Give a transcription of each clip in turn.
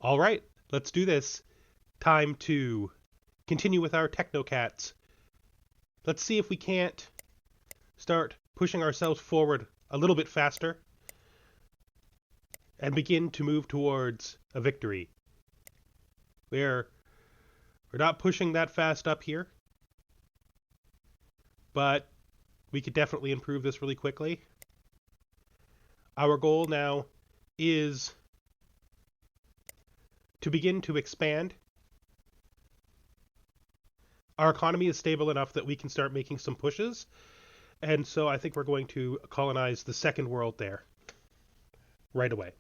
All right, let's do this. Time to continue with our Technocats. Let's see if we can't start pushing ourselves forward a little bit faster and begin to move towards a victory. We're not pushing that fast up here, but we could definitely improve this really quickly. Our goal now is to begin to expand. Our economy is stable enough that we can start making some pushes, and so I think we're going to colonize the second world there right away.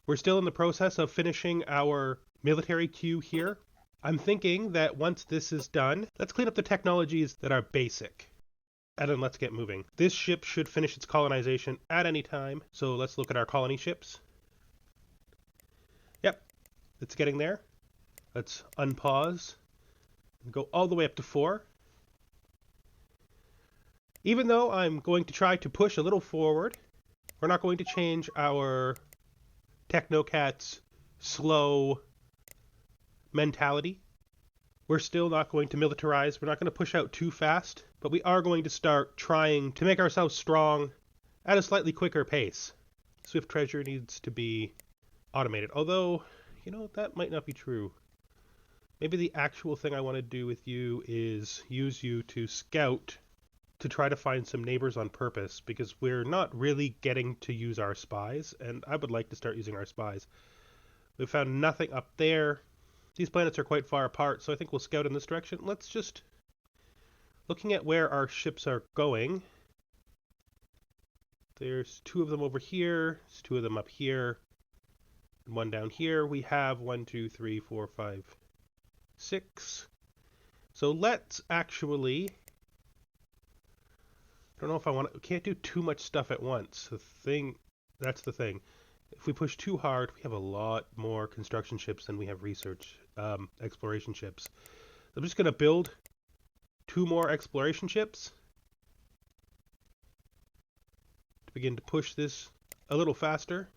We're still in the process of finishing our military queue here. I'm thinking that once this is done, let's clean up the technologies that are basic. And then let's get moving. This ship should finish its colonization at any time, so let's look at our colony ships. Yep, it's getting there. Let's unpause and go all the way up to 4. Even though I'm going to try to push a little forward, we're not going to change our Technocats' slow mentality. We're still not going to militarize. We're not going to push out too fast, but we are going to start trying to make ourselves strong at a slightly quicker pace. Swift treasure needs to be automated, although, that might not be true. Maybe the actual thing I want to do with you is use you to scout to try to find some neighbors on purpose, because we're not really getting to use our spies, and I would like to start using our spies. We've found nothing up there. These planets are quite far apart, so I think we'll scout in this direction. Let's just... Looking at where our ships are going, there's 2 of them over here, there's 2 of them up here, and 1 down here. We have 1, 2, 3, 4, 5, 6. So let's actually... I don't know if I want to... We can't do too much stuff at once. That's the thing. If we push too hard, we have a lot more construction ships than we have exploration ships. I'm just going to build 2 more exploration ships to begin to push this a little faster.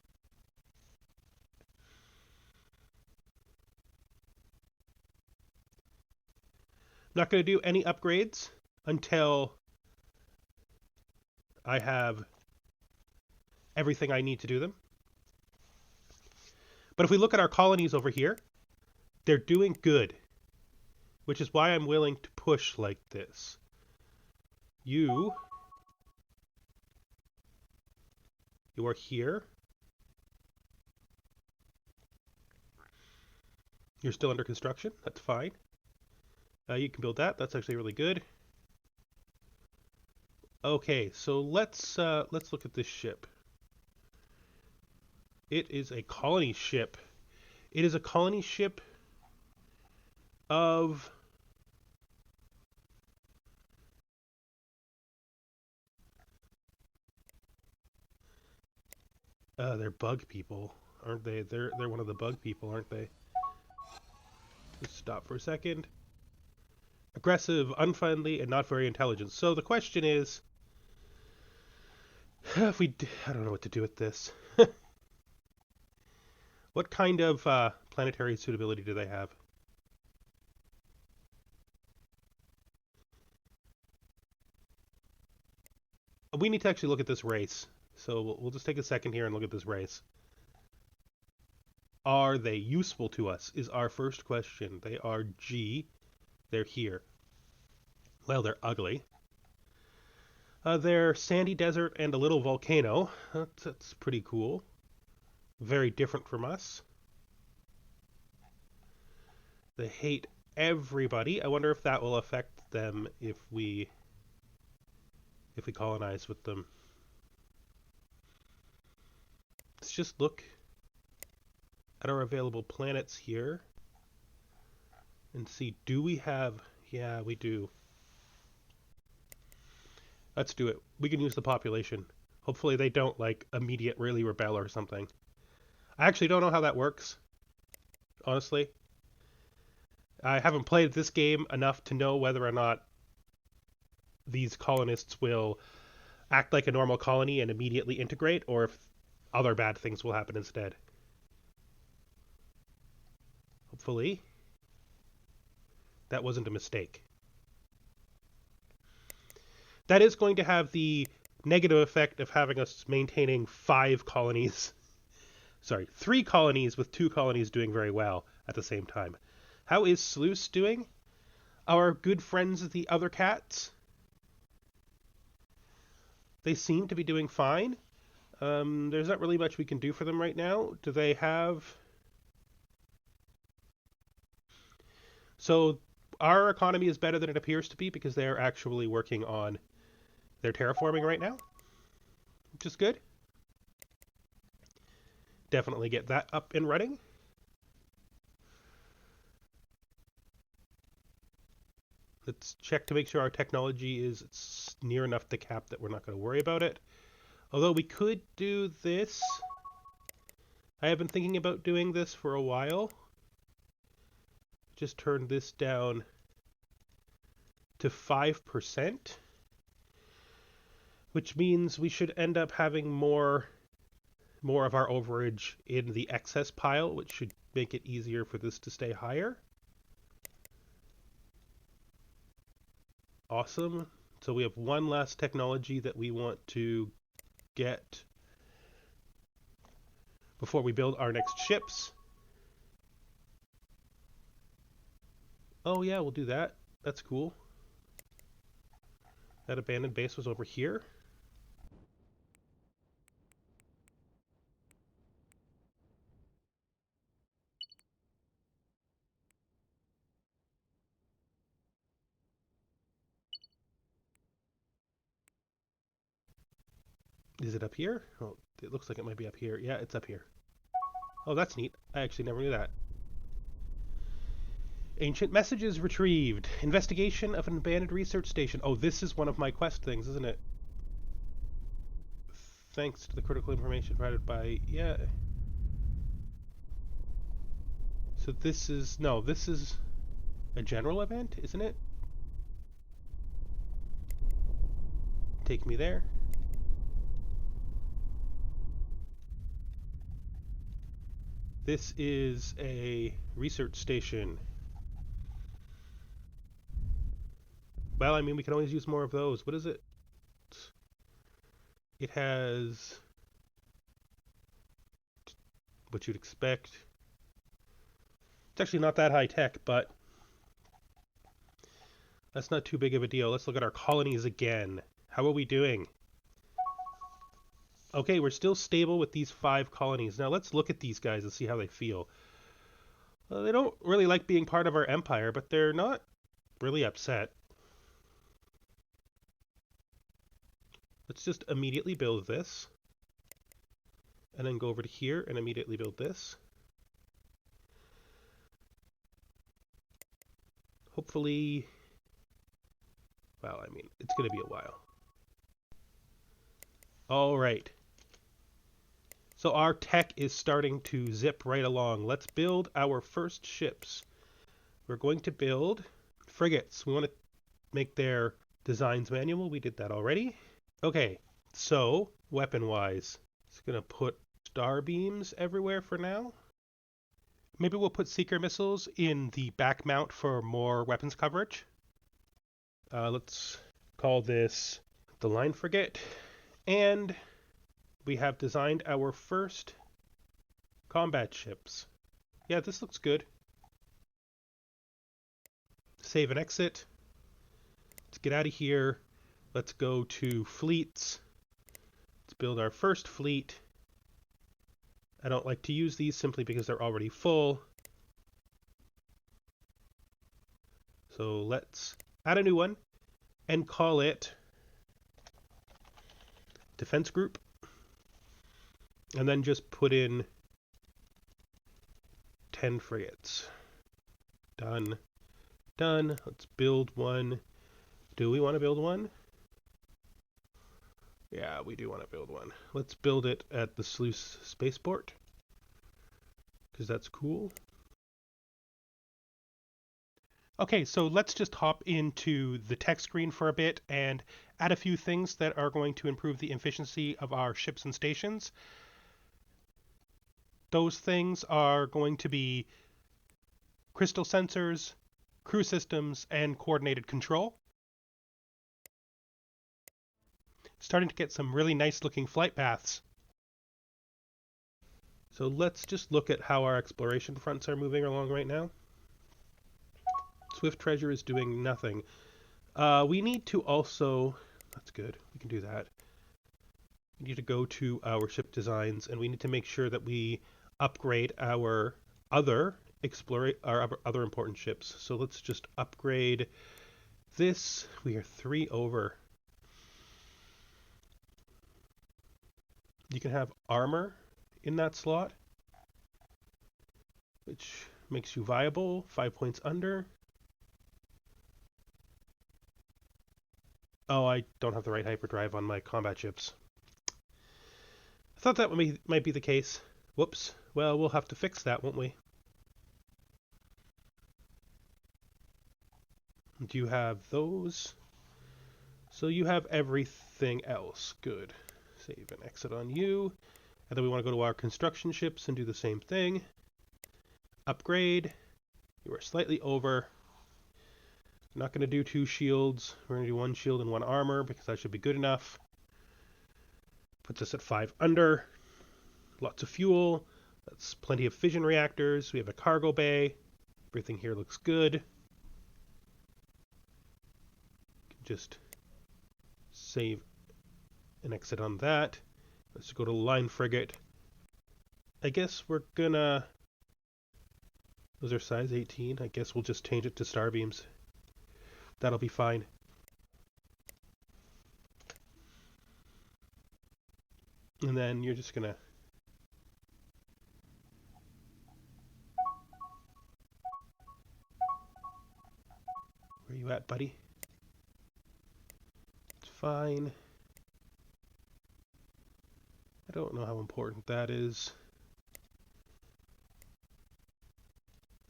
I'm not going to do any upgrades until I have everything I need to do them. But if we look at our colonies over here, they're doing good, which is why I'm willing to push like this. You are here. You're still under construction. That's fine. You can build that. That's actually really good. Okay, so let's look at this ship. It is a colony ship. It is a colony ship of... they're bug people, aren't they? They're one of the bug people, aren't they? Just stop for a second. Aggressive, unfriendly, and not very intelligent. So the question is, I don't know what to do with this. What kind of planetary suitability do they have? We need to actually look at this race. So we'll just take a second here and look at this race. Are they useful to us is our first question. They are G. They're here. Well, they're ugly. They're sandy desert and a little volcano. That's pretty cool. Very different from us. They hate everybody. I wonder if that will affect them if we colonize with them. Let's just look at our available planets here and see, do we have... Yeah, we do. Let's do it. We can use the population. Hopefully they don't, immediately rebel or something. I actually don't know how that works, honestly. I haven't played this game enough to know whether or not these colonists will act like a normal colony and immediately integrate, or if other bad things will happen instead. Hopefully that wasn't a mistake. That is going to have the negative effect of having us maintaining 5 colonies. Sorry, 3 colonies with 2 colonies doing very well at the same time. How is Sluice doing? Our good friends the other cats? They seem to be doing fine. There's not really much we can do for them right now. Do they have... So our economy is better than it appears to be because they're actually working on their terraforming right now, which is good. Definitely get that up and running. Let's check to make sure our technology is near enough to cap that we're not going to worry about it. Although we could do this. I have been thinking about doing this for a while. Just turn this down to 5%. Which means we should end up having more of our overage in the excess pile, which should make it easier for this to stay higher. Awesome. So we have one last technology that we want to get before we build our next ships. Oh yeah, we'll do that. That's cool. That abandoned base was over here. Is it up here? Oh, it looks like it might be up here. Yeah, it's up here. Oh, that's neat. I actually never knew that. Ancient messages retrieved. Investigation of an abandoned research station. Oh, this is one of my quest things, isn't it? Thanks to the critical information provided by... Yeah. So this is... No, this is a general event, isn't it? Take me there. This is a research station. Well, I mean, we can always use more of those. What is it? It has what you'd expect. It's actually not that high tech, but that's not too big of a deal. Let's look at our colonies again. How are we doing? Okay, we're still stable with these 5 colonies. Now let's look at these guys and see how they feel. Well, they don't really like being part of our empire, but they're not really upset. Let's just immediately build this. And then go over to here and immediately build this. Hopefully... Well, I mean, it's going to be a while. All right. So our tech is starting to zip right along. Let's build our first ships. We're going to build frigates. We want to make their designs manual. We did that already. Okay, so weapon-wise, it's going to put star beams everywhere for now. Maybe we'll put seeker missiles in the back mount for more weapons coverage. Let's call this the line frigate. And we have designed our first combat ships. Yeah, this looks good. Save and exit. Let's get out of here. Let's go to fleets. Let's build our first fleet. I don't like to use these simply because they're already full. So let's add a new one and call it Defense Group. And then just put in 10 frigates. Done. Done. Let's build one. Do we want to build one? Yeah, we do want to build one. Let's build it at the Sluice spaceport, because that's cool. Okay, so let's just hop into the tech screen for a bit and add a few things that are going to improve the efficiency of our ships and stations. Those things are going to be crystal sensors, crew systems, and coordinated control. Starting to get some really nice looking flight paths. So let's just look at how our exploration fronts are moving along right now. Swift Treasure is doing nothing. We need to also, that's good, we can do that. We need to go to our ship designs, and we need to make sure that we upgrade our other other important ships. So let's just upgrade this. We are 3 over. You can have armor in that slot, which makes you viable. 5 points under. Oh, I don't have the right hyperdrive on my combat ships. I thought that might be the case. Whoops. Well, we'll have to fix that, won't we? Do you have those? So you have everything else. Good. Save and exit on you. And then we want to go to our construction ships and do the same thing. Upgrade. You are slightly over. We're not going to do 2 shields. We're going to do 1 shield and 1 armor because that should be good enough. Puts us at 5 under. Lots of fuel. That's plenty of fission reactors. We have a cargo bay. Everything here looks good. Just save and exit on that. Let's go to line frigate. I guess we're gonna... Those are size 18. I guess we'll just change it to starbeams. That'll be fine. And then you're just gonna... Where are you at, buddy? It's fine. I don't know how important that is.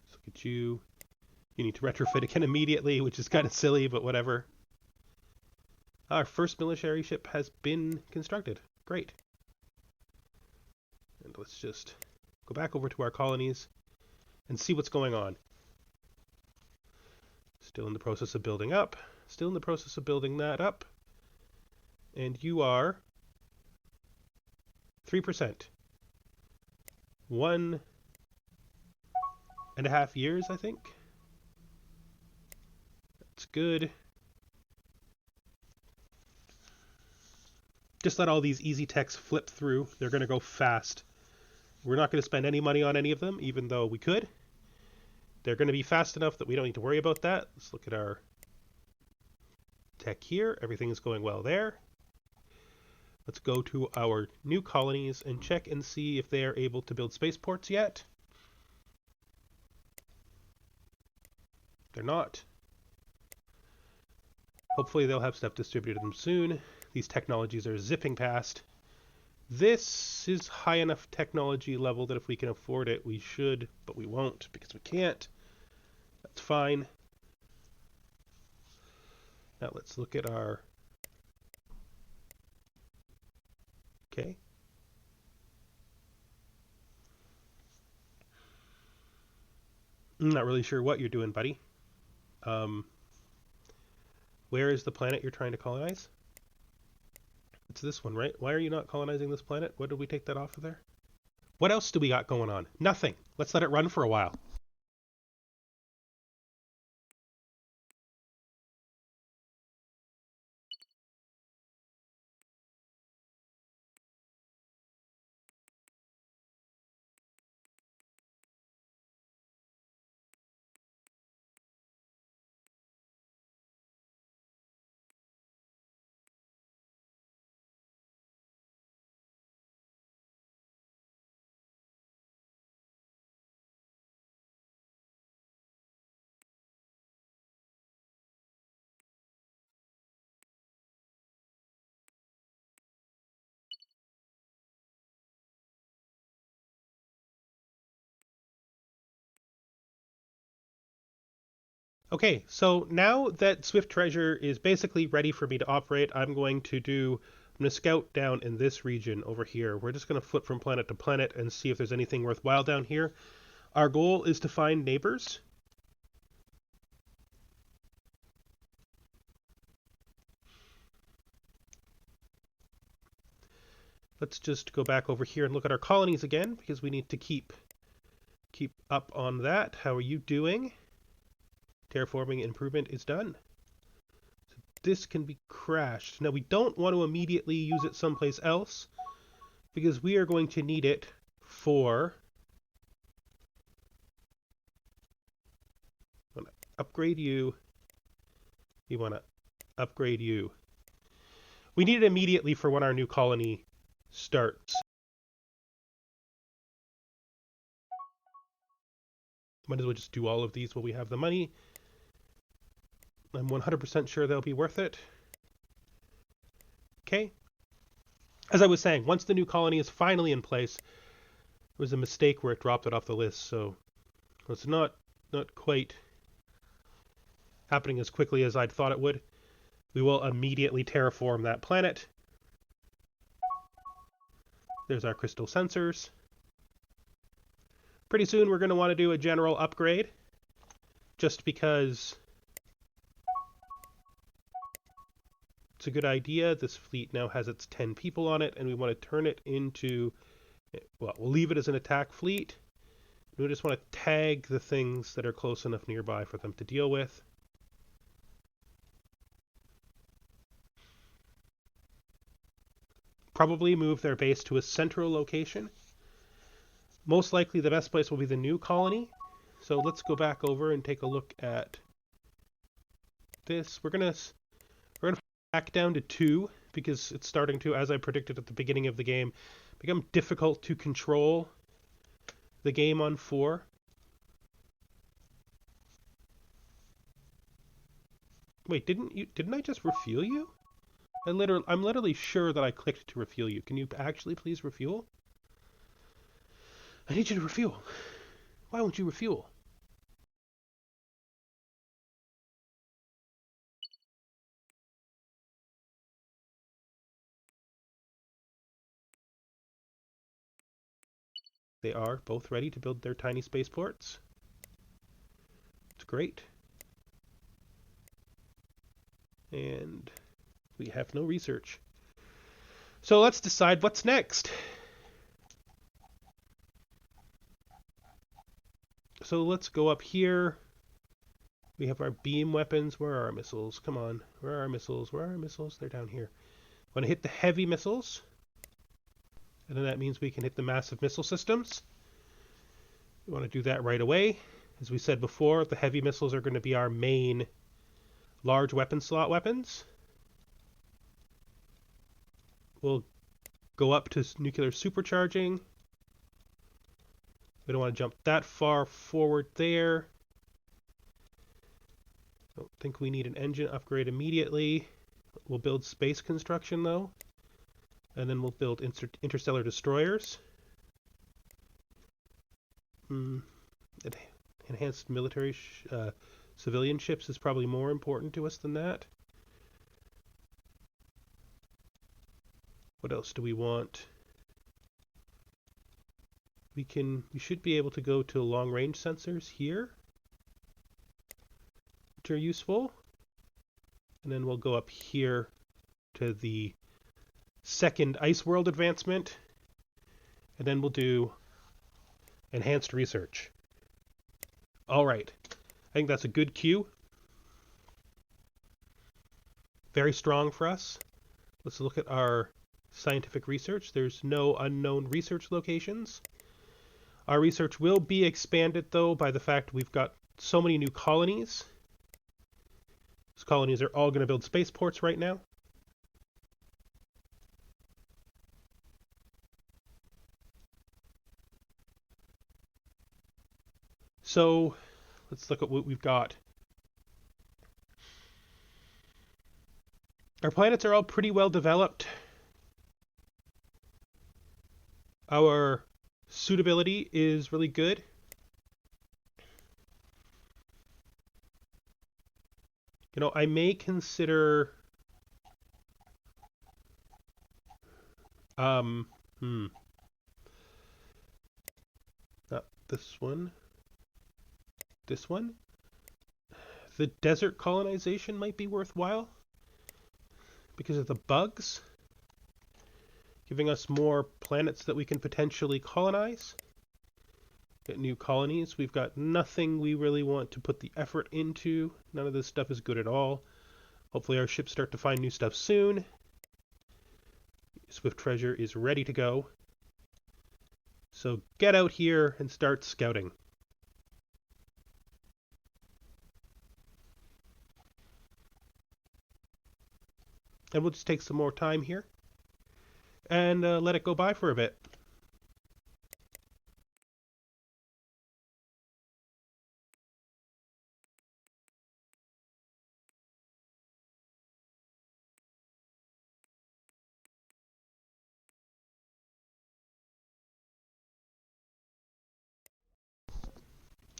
Let's look at you. You need to retrofit again immediately, which is kind of silly, but whatever. Our first military ship has been constructed. Great. And let's just go back over to our colonies and see what's going on. Still in the process of building up. Still in the process of building that up. And you are 3%. 1.5 years, I think. That's good. Just let all these easy techs flip through. They're going to go fast. We're not going to spend any money on any of them, even though we could. They're going to be fast enough that we don't need to worry about that. Let's look at our tech here. Everything is going well there. Let's go to our new colonies and check and see if they are able to build spaceports yet. They're not. Hopefully they'll have stuff distributed to them soon. These technologies are zipping past. This is high enough technology level that if we can afford it, we should, but we won't because we can't. That's fine. Now let's look at our... Okay. I'm not really sure what you're doing, buddy. Where is the planet you're trying to colonize? It's this one, right? Why are you not colonizing this planet? What did we take that off of there? What else do we got going on? Nothing. Let's let it run for a while. Okay, so now that Swift Treasure is basically ready for me to operate, I'm going to scout down in this region over here. We're just going to flip from planet to planet and see if there's anything worthwhile down here. Our goal is to find neighbors Let's just go back over here and look at our colonies again, because we need to keep up on that. How are you doing? Terraforming improvement is done. So this can be crashed. Now we don't want to immediately use it someplace else, because we are going to need it for upgrade you. We want to upgrade you. We need it immediately for when our new colony starts. Might as well just do all of these while we have the money. I'm 100% sure they'll be worth it. Okay. As I was saying, once the new colony is finally in place, it was a mistake where it dropped it off the list, so it's not quite happening as quickly as I'd thought it would. We will immediately terraform that planet. There's our crystal sensors. Pretty soon we're going to want to do a general upgrade, just because it's a good idea. This fleet now has its 10 people on it, and we want to turn it into, well, we'll leave it as an attack fleet. We just want to tag the things that are close enough nearby for them to deal with. Probably move their base to a central location. Most likely the best place will be the new colony. So let's go back over and take a look at this. We're gonna back down to 2 because it's starting to, as I predicted at the beginning of the game, become difficult to control the game on 4. Wait, didn't I just refuel you? I'm literally sure that I clicked to refuel you. Can you actually please refuel? I need you to refuel. Why won't you refuel? They are both ready to build their tiny spaceports. It's great. And we have no research. So let's decide what's next. So let's go up here. We have our beam weapons. Where are our missiles? Come on. Where are our missiles? Where are our missiles? They're down here. Want to hit the heavy missiles. And then that means we can hit the massive missile systems. We want to do that right away. As we said before, the heavy missiles are going to be our main large weapon slot weapons. We'll go up to nuclear supercharging. We don't want to jump that far forward there. Don't think we need an engine upgrade immediately. We'll build space construction though. And then we'll build interstellar destroyers. Enhanced military civilian ships is probably more important to us than that. What else do we want? We should be able to go to long range sensors here, which are useful. And then we'll go up here to the second ice world advancement. And then we'll do enhanced research. All right. I think that's a good cue. Very strong for us. Let's look at our scientific research. There's no unknown research locations. Our research will be expanded, though, by the fact we've got so many new colonies. These colonies are all going to build spaceports right now. So let's look at what we've got. Our planets are all pretty well developed. Our suitability is really good. You know, I may consider not this one. This one. The desert colonization might be worthwhile because of the bugs. giving us more planets that we can potentially colonize. Get new colonies. We've got nothing we really want to put the effort into. None of this stuff is good at all. Hopefully our ships start to find new stuff soon. Swift Treasure is ready to go. So get out here and start scouting. And we'll just take some more time here and let it go by for a bit.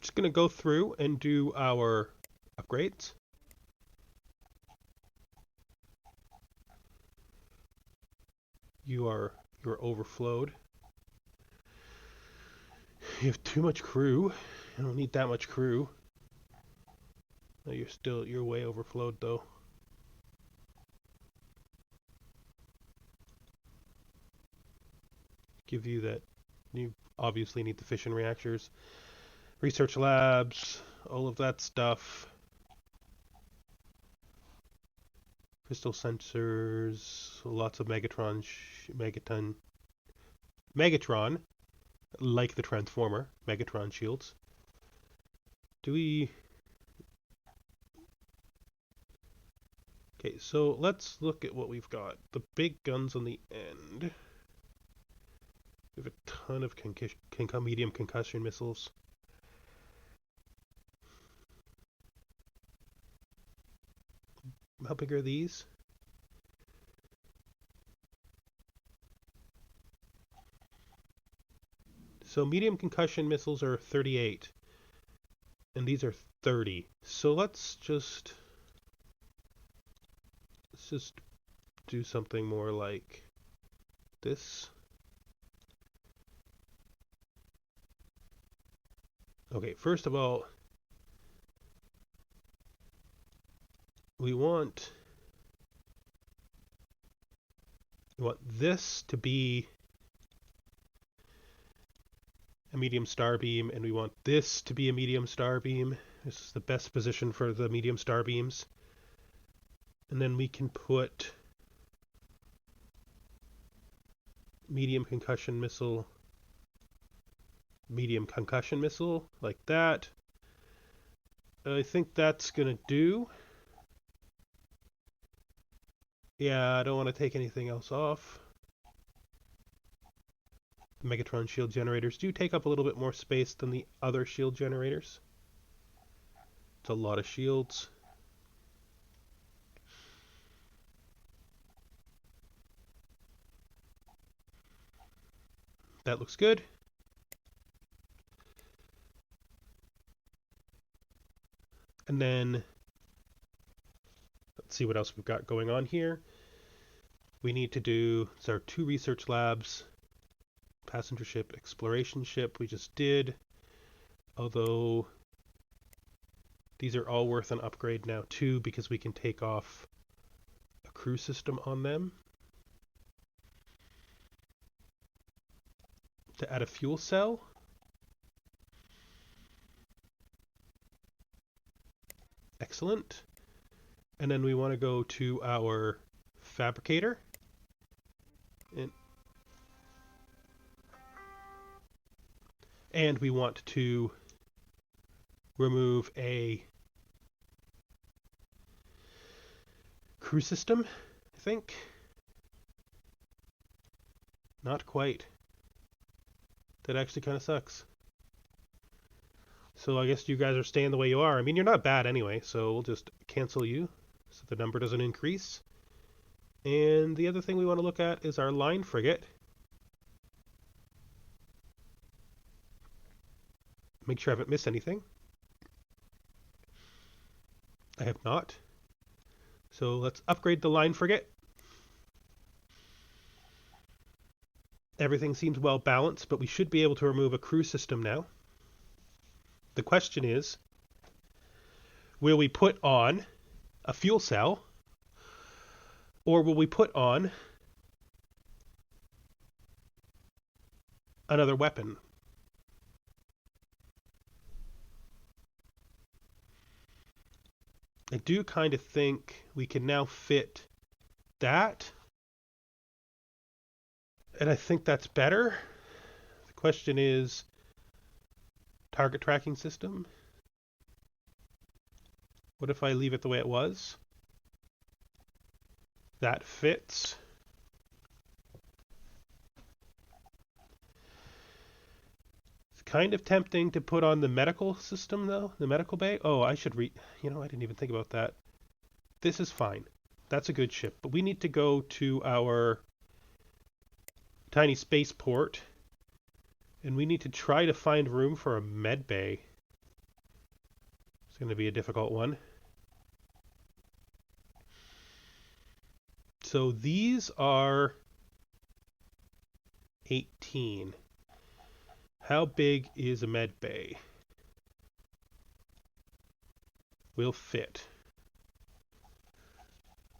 Just going to go through and do our upgrades. You're overflowed. You have too much crew. You don't need that much crew. No, you're way overflowed though. Give you that. You obviously need the fission reactors, research labs, all of that stuff. Crystal sensors, lots of Megatron, like the Transformer, Megatron shields. Okay, so let's look at what we've got. The big guns on the end. We have a ton of medium concussion missiles. How big are these? So medium concussion missiles are 38. And these are 30. So let's just do something more like this. Okay, first of all, we want this to be a medium star beam, and we want this to be a medium star beam. This is the best position for the medium star beams. And then we can put medium concussion missile, like that. I think that's gonna do. Yeah, I don't want to take anything else off. The Megatron shield generators do take up a little bit more space than the other shield generators. It's a lot of shields. That looks good. And then let's see what else we've got going on here. We need to do, our 2 research labs, passenger ship, exploration ship we just did, although these are all worth an upgrade now too because we can take off a crew system on them. To add a fuel cell. Excellent. And then we want to go to our fabricator. And we want to remove a crew system, I think. Not quite. That actually kind of sucks. So I guess you guys are staying the way you are. I mean, you're not bad anyway, so we'll just cancel you so the number doesn't increase. And the other thing we want to look at is our line frigate. Make sure I haven't missed anything. I have not. So let's upgrade the line frigate. Everything seems well balanced, but we should be able to remove a crew system now. The question is, will we put on a fuel cell, or will we put on another weapon. I do kind of think we can now fit that. And I think that's better. The question is target tracking system. What if I leave it the way it was? That fits. It's kind of tempting to put on the medical system, though. The medical bay. Oh, I should I didn't even think about that. This is fine. That's a good ship. But we need to go to our tiny spaceport. And we need to try to find room for a med bay. It's going to be a difficult one. So these are 18. How big is a med bay? Will fit.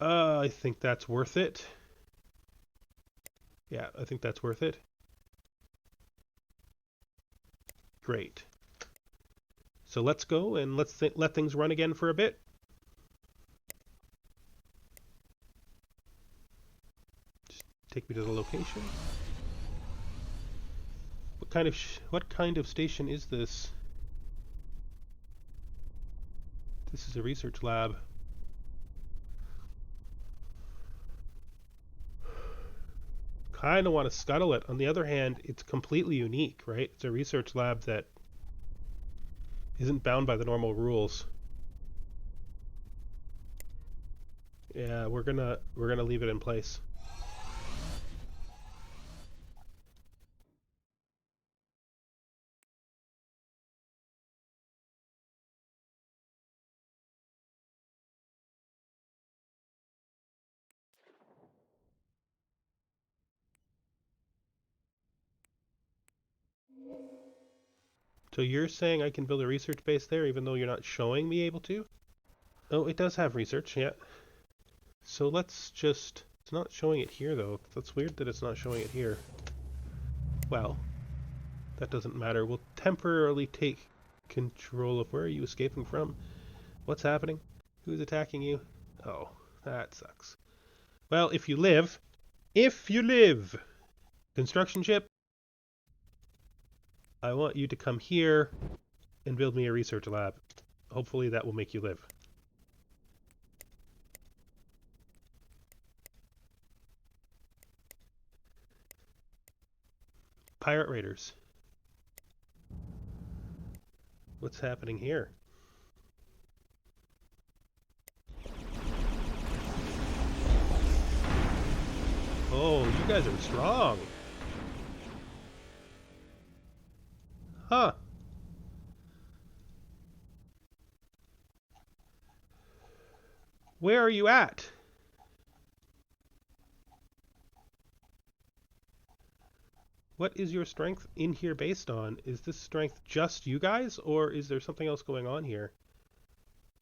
I think that's worth it. Yeah, I think that's worth it. Great. So let's go and let's let things run again for a bit. Just take me to the location. What kind of station is this? This is a research lab. Kind of want to scuttle it. On the other hand, it's completely unique, right? It's a research lab that isn't bound by the normal rules. Yeah, we're gonna leave it in place. So you're saying I can build a research base there even though you're not showing me able to? Oh, it does have research, yeah. So let's just... It's not showing it here though. That's weird that it's not showing it here. Well, that doesn't matter. We'll temporarily take control of... Where are you escaping from? What's happening? Who's attacking you? Oh, that sucks. Well, if you live... Construction ship, I want you to come here and build me a research lab. Hopefully that will make you live. Pirate raiders. What's happening here? Oh, you guys are strong. Huh. Where are you at? What is your strength in here based on? Is this strength just you guys, or is there something else going on here?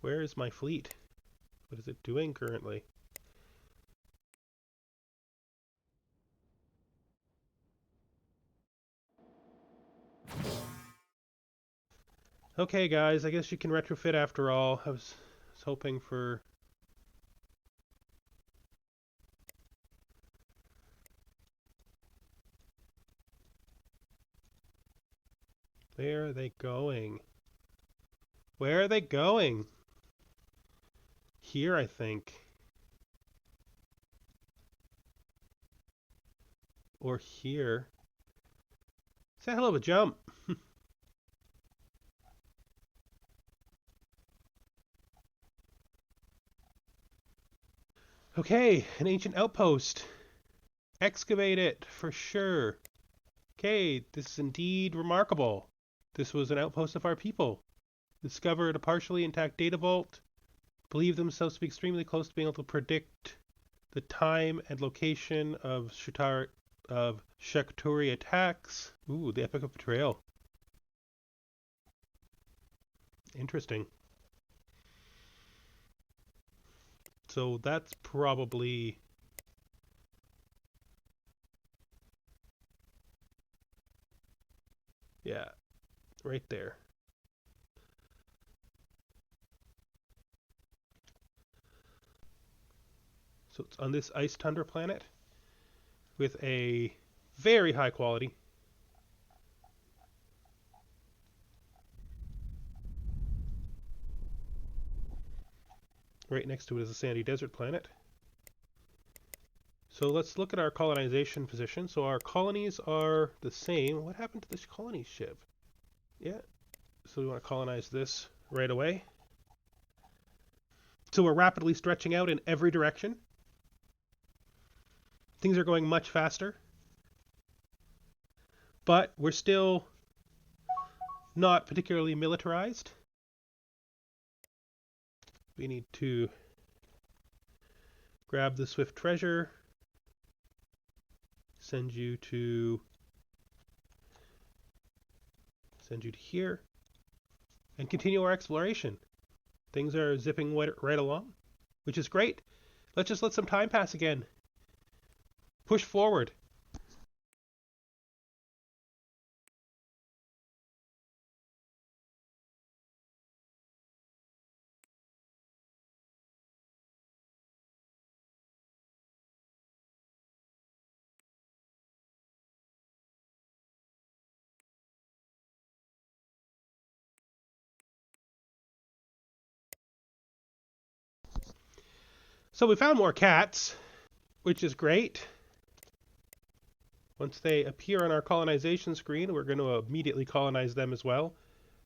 Where is my fleet? What is it doing currently? Okay, guys, I guess you can retrofit after all. I was hoping for... Where are they going? Where are they going? Here, I think. Or here. It's a hell of a jump. Okay, an ancient outpost. Excavate it, for sure. Okay, this is indeed remarkable. This was an outpost of our people. Discovered a partially intact data vault. Believe themselves to be extremely close to being able to predict the time and location of Shakturi attacks. Ooh, the Epic of Betrayal. Interesting. So that's probably... right there. So it's on this ice tundra planet with a very high quality. Right next to it is a sandy desert planet. So let's look at our colonization position. So our colonies are the same. What happened to this colony ship? Yeah. So we want to colonize this right away. So we're rapidly stretching out in every direction. Things are going much faster. But we're still not particularly militarized. We need to grab the Swift Treasure, send you to here, and continue our exploration. Things are zipping right along, which is great. Let's just let some time pass again. Push forward. So we found more cats, which is great. Once they appear on our colonization screen, we're going to immediately colonize them as well,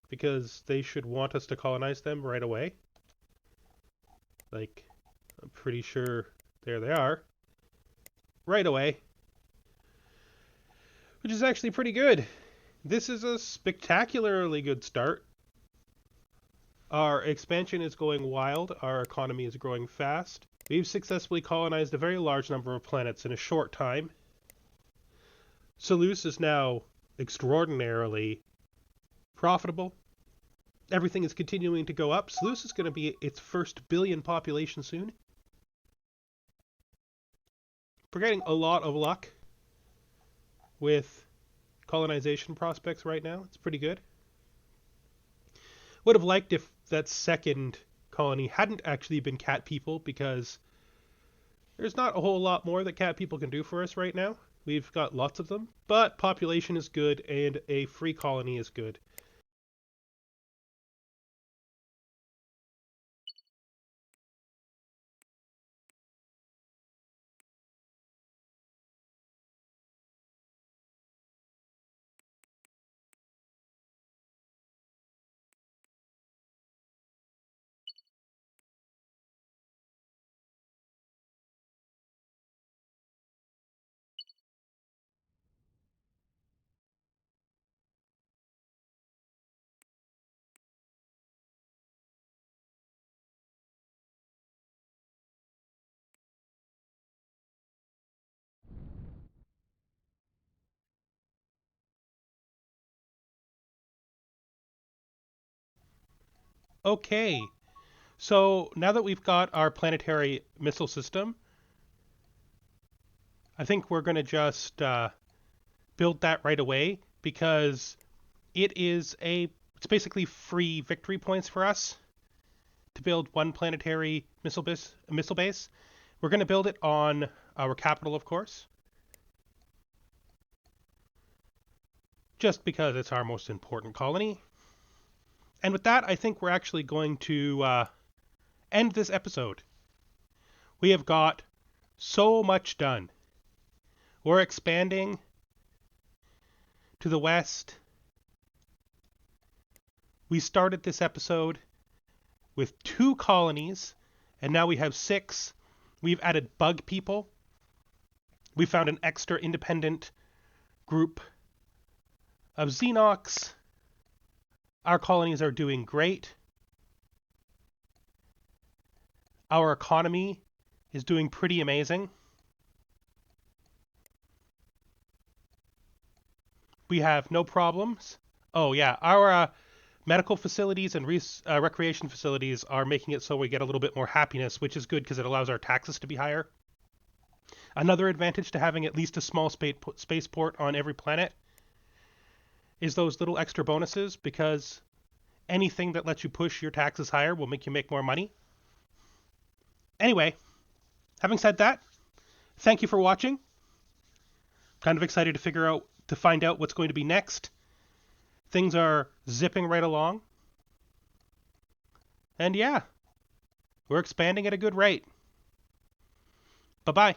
because they should want us to colonize them right away. Like, I'm pretty sure there they are. Right away. Which is actually pretty good. This is a spectacularly good start. Our expansion is going wild. Our economy is growing fast. We've successfully colonized a very large number of planets in a short time. Seleucus is now extraordinarily profitable. Everything is continuing to go up. Seleucus is going to be its first billion population soon. We're getting a lot of luck with colonization prospects right now. It's pretty good. Would have liked if that second colony hadn't actually been cat people, because there's not a whole lot more that cat people can do for us right now. We've got lots of them, but population is good and a free colony is good. Okay, so now that we've got our planetary missile system, I think we're going to just build that right away, because it's basically free victory points for us to build one planetary missile base. We're going to build it on our capital, of course, just because it's our most important colony. And with that, I think we're actually going to end this episode. We have got so much done. We're expanding to the west. We started this episode with 2 colonies, and now we have 6. We've added bug people. We found an extra independent group of Zenox. Our colonies are doing great. Our economy is doing pretty amazing. We have no problems. Oh yeah, our medical facilities and recreation facilities are making it so we get a little bit more happiness, which is good because it allows our taxes to be higher. Another advantage to having at least a small spaceport on every planet is those little extra bonuses, because anything that lets you push your taxes higher will make you make more money. Anyway, having said that, thank you for watching. Kind of excited to find out what's going to be next. Things are zipping right along. And yeah, we're expanding at a good rate. Bye-bye.